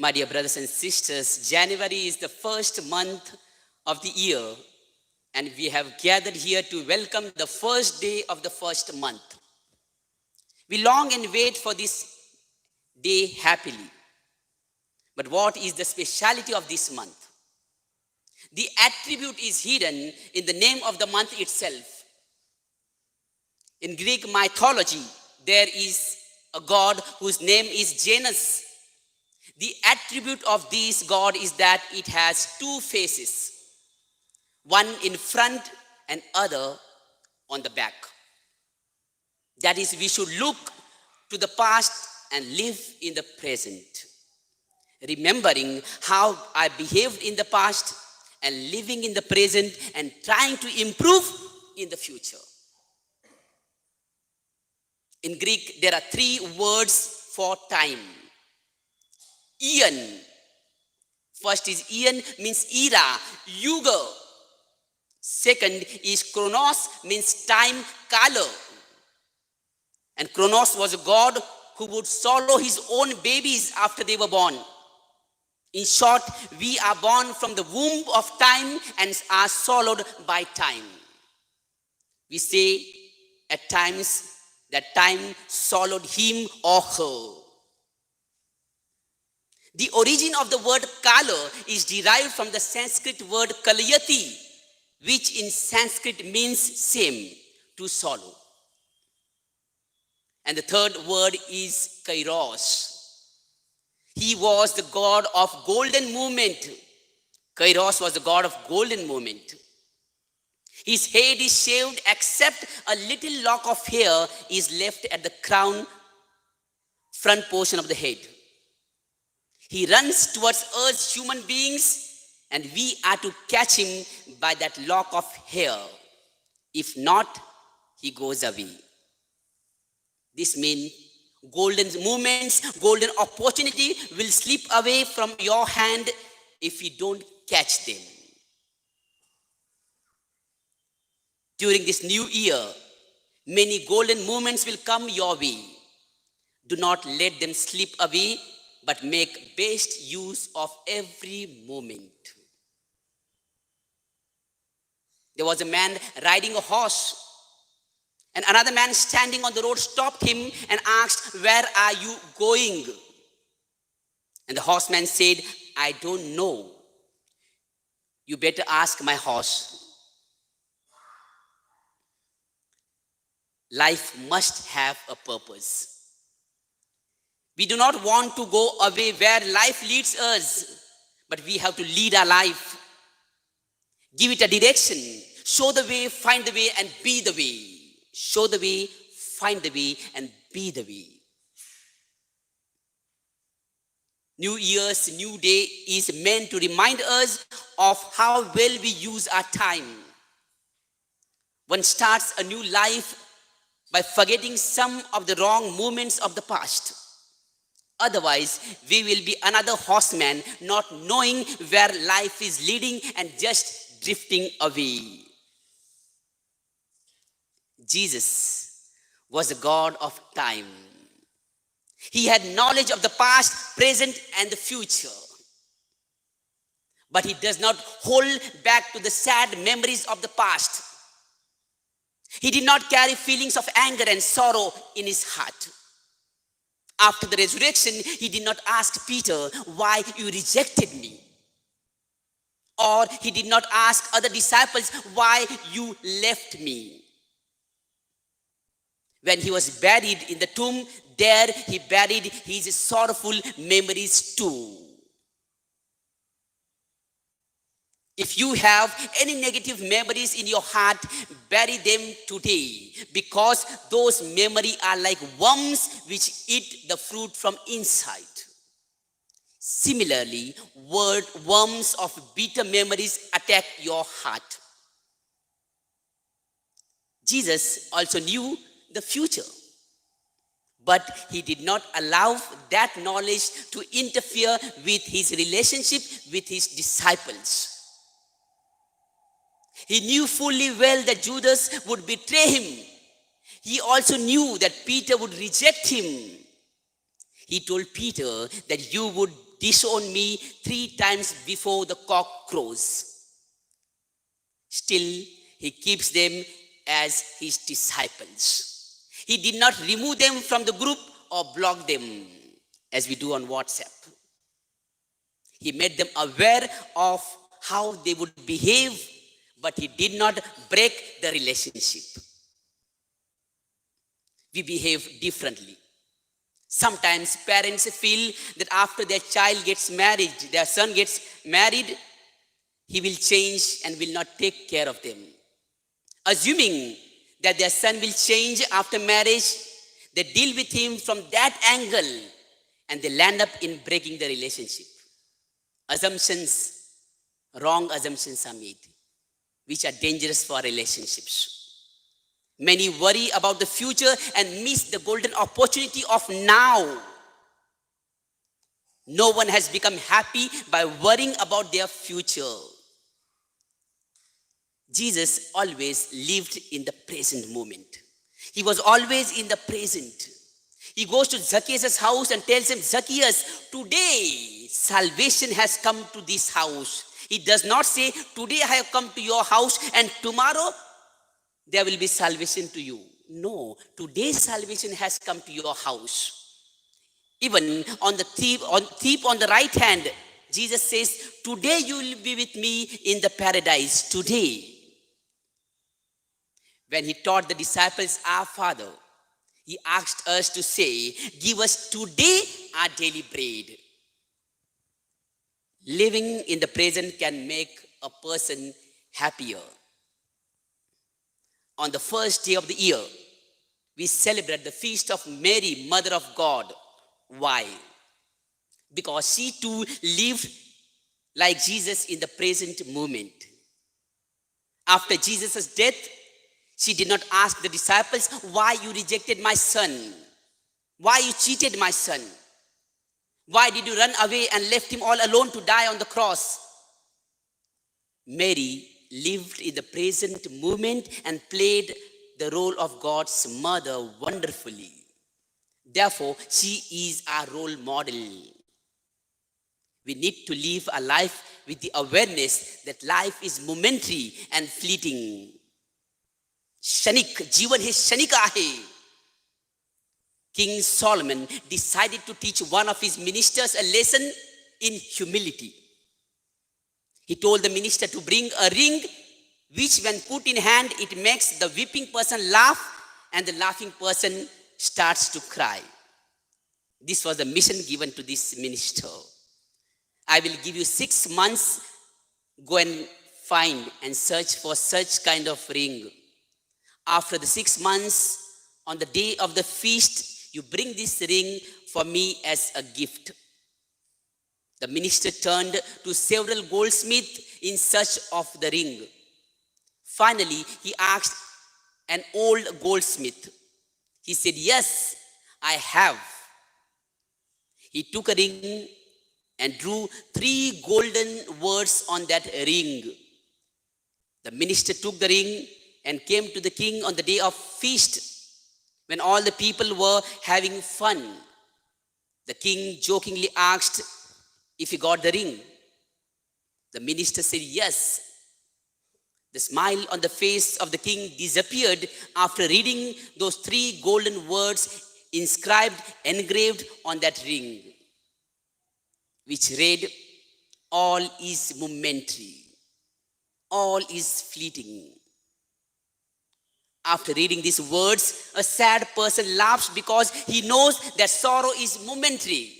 My dear brothers and sisters, January is the first month of the year, and we have gathered here to welcome the first day of the first month. We long and wait for this day happily. But what is the speciality of this month? The attribute is hidden in the name of the month itself. In Greek mythology, there is a god whose name is Janus. The attribute of this god is that it has two faces, one in front and other on the back. That is, we should look to the past and live in the present, remembering how I behaved in the past and living in the present and trying to improve in the future. In Greek, there are three words for time. Eon. First is eon, means era, yuga. Second is chronos, means time, color. And Chronos was a god who would swallow his own babies after they were born. In short, we are born from the womb of time and are swallowed by time. We say at times that time swallowed him or her. The origin of the word kala is derived from the Sanskrit word kalayati, which in Sanskrit means same, to swallow. And the third word is kairos. He was the god of golden movement. Kairos was the god of golden movement. His head is shaved except a little lock of hair is left at the crown front portion of the head. He runs towards us human beings, and we are to catch him by that lock of hair. If not, he goes away. This means golden movements, golden opportunity will slip away from your hand if you don't catch them. During this new year, many golden moments will come your way. Do not let them slip away, but make best use of every moment. There was a man riding a horse, and another man standing on the road stopped him and asked, "Where are you going?" And the horseman said, "I don't know. You better ask my horse." Life must have a purpose. We do not want to go away where life leads us, but we have to lead our life. Give it a direction. Show the way, find the way, and be the way. Show the way, find the way, and be the way. New Year's new day is meant to remind us of how well we use our time. One starts a new life by forgetting some of the wrong moments of the past. Otherwise, we will be another horseman, not knowing where life is leading and just drifting away. Jesus was the God of time. He had knowledge of the past, present, and the future. But he does not hold back to the sad memories of the past. He did not carry feelings of anger and sorrow in his heart. After the resurrection, he did not ask Peter, "Why you rejected me?" Or he did not ask other disciples, "Why you left me?" When he was buried in the tomb, there he buried his sorrowful memories too. If you have any negative memories in your heart, bury them today, because those memories are like worms which eat the fruit from inside. Similarly, worms of bitter memories attack your heart. Jesus also knew the future, but he did not allow that knowledge to interfere with his relationship with his disciples. He knew fully well that Judas would betray him. He also knew that Peter would reject him. He told Peter that you would disown me 3 times before the cock crows. Still, he keeps them as his disciples. He did not remove them from the group or block them as we do on WhatsApp. He made them aware of how they would behave, but he did not break the relationship. We behave differently. Sometimes parents feel that after their child gets married, their son gets married, he will change and will not take care of them. Assuming that their son will change after marriage, they deal with him from that angle and they land up in breaking the relationship. Wrong assumptions are made, which are dangerous for relationships. Many worry about the future and miss the golden opportunity of now. No one has become happy by worrying about their future. Jesus always lived in the present moment. He was always in the present. He goes to Zacchaeus' house and tells him, Zacchaeus, today salvation has come to this house. He does not say, today I have come to your house and tomorrow there will be salvation to you. No, today's salvation has come to your house. Even on the thief on the right hand, Jesus says, today you will be with me in the paradise. Today. When he taught the disciples our Father, he asked us to say, give us today our daily bread. Living in the present can make a person happier. On the first day of the year, we celebrate the feast of Mary, Mother of God. Why? Because she too lived like Jesus in the present moment. After Jesus' death, she did not ask the disciples, why you rejected my son? Why you cheated my son? Why did you run away and left him all alone to die on the cross? Mary lived in the present moment and played the role of God's mother wonderfully. Therefore, she is our role model. We need to live a life with the awareness that life is momentary and fleeting. Shanik, जीवन हे क्षणिक आहे. King Solomon decided to teach one of his ministers a lesson in humility. He told the minister to bring a ring, which when put in hand, it makes the weeping person laugh and the laughing person starts to cry. This was the mission given to this minister. I will give you 6 months. Go and find and search for such kind of ring. After the 6 months, on the day of the feast, you bring this ring for me as a gift. The minister turned to several goldsmiths in search of the ring. Finally, he asked an old goldsmith. He said, yes, I have. He took a ring and drew 3 golden words on that ring. The minister took the ring and came to the king on the day of feast, when all the people were having fun. The king jokingly asked if he got the ring. The minister said yes. The smile on the face of the king disappeared after reading those 3 golden words engraved on that ring, which read, all is momentary, all is fleeting. After reading these words, a sad person laughs because he knows that sorrow is momentary.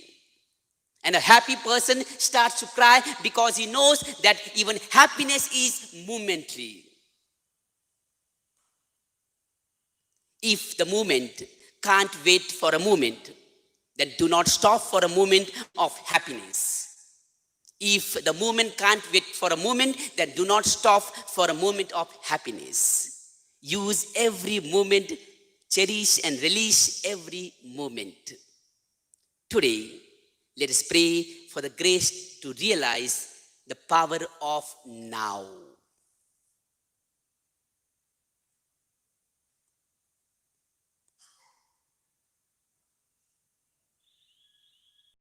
And a happy person starts to cry because he knows that even happiness is momentary. If the moment can't wait for a moment, then do not stop for a moment of happiness. If the moment can't wait for a moment, then do not stop for a moment of happiness. Use every moment, cherish and relish every moment. Today, let us pray for the grace to realize the power of now.